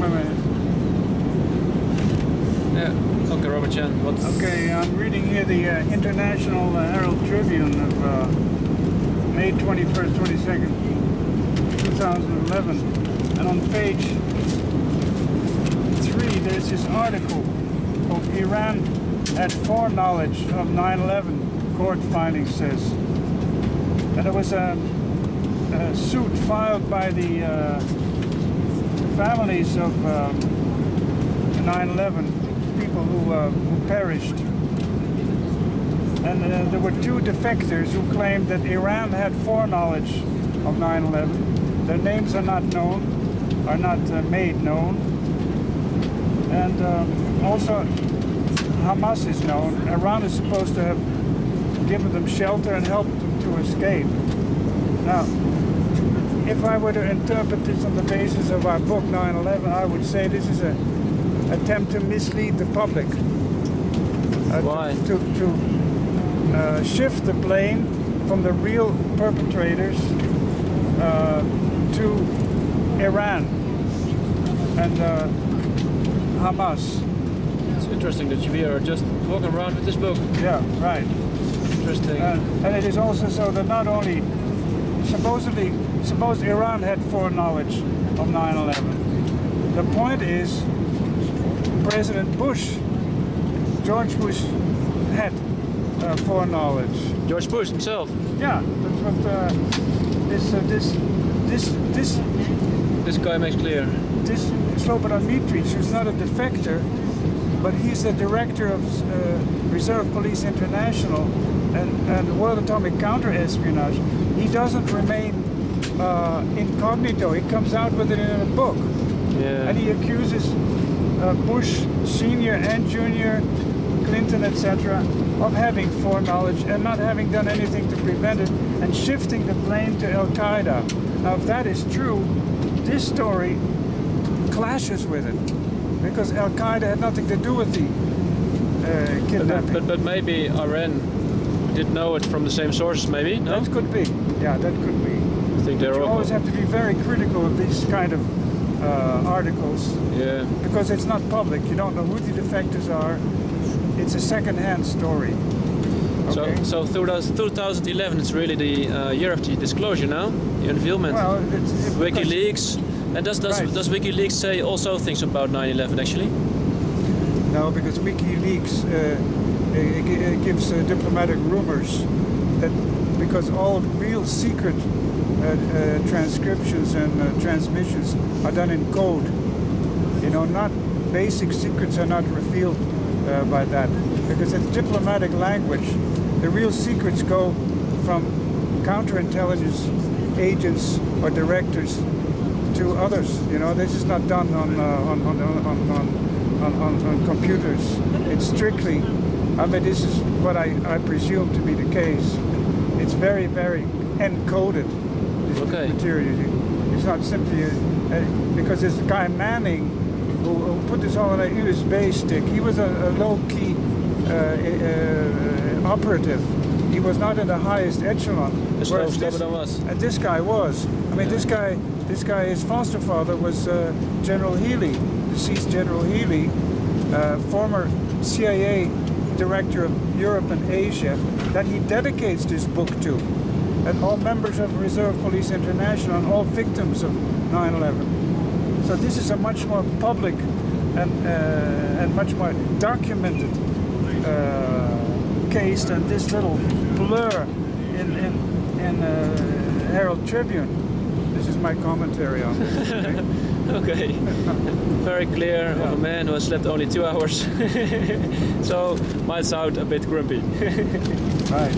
a minute. Yeah. Okay, Robert Jan. What's Okay, I'm reading here the International Herald Tribune of May 21st, 22nd, 2011. And on page 3, there's this article called Iran had foreknowledge of 9/11, court finding says. And there was a suit filed by the families of 9/11 people who perished. And there were two defectors who claimed that Iran had foreknowledge of 9/11. Their names are not known, are not made known. And also Hamas is known. Iran is supposed to have given them shelter and helped them to escape. Now, if I were to interpret this on the basis of our book 9/11, I would say this is an attempt to mislead the public. Why? To shift the blame from the real perpetrators to Iran and Hamas. It's interesting that we are just walking around with this book. Yeah, right. Interesting. And it is also so that not only suppose Iran had foreknowledge of 9/11. The point is, President Bush, George Bush, had foreknowledge. George Bush himself. Yeah, that's what This guy makes clear. this Slobodan Mitric, who's not a defector, but he's the director of Reserve Police International and World Atomic Counter-Espionage. He doesn't remain incognito. He comes out with it in a book. Yeah. And he accuses Bush Senior and Junior, Clinton, etc., of having foreknowledge and not having done anything to prevent it, and shifting the blame to Al-Qaeda. Now, if that is true, this story clashes with it, because Al-Qaeda had nothing to do with the kidnapping. But maybe Iran did know it from the same sources, maybe? No? That could be. Yeah, that could be. I think they're You all... always have to be very critical of these kind of articles, Yeah. because it's not public. You don't know who the defectors are. It's a second-hand story. Okay? So 2011 is really the year of the disclosure now, the unveilment. Well, WikiLeaks. And does Right. WikiLeaks say also things about 9/11 actually? No, because WikiLeaks gives diplomatic rumors that because all real secret transcriptions and transmissions are done in code. You know, not basic secrets are not revealed by that, because it's diplomatic language. The real secrets go from counterintelligence agents or directors to others. You know, this is not done on computers. It's strictly, I mean, this is what I presume to be the case. It's very, very encoded, this Okay. material. It's not simply because this guy Manning, who put this all on a USB stick, he was a low-key operative. He was not in the highest echelon. Whereas this guy was. I mean, this guy, his foster father was General Healy, deceased General Healy, former CIA director of Europe and Asia, that he dedicates this book to, and all members of Reserve Police International and all victims of 9/11. So this is a much more public and much more documented case than this little blur in Herald Tribune. This is my commentary on this. Okay. Very clear of a man who has slept only 2 hours. So might sound a bit grumpy. Right.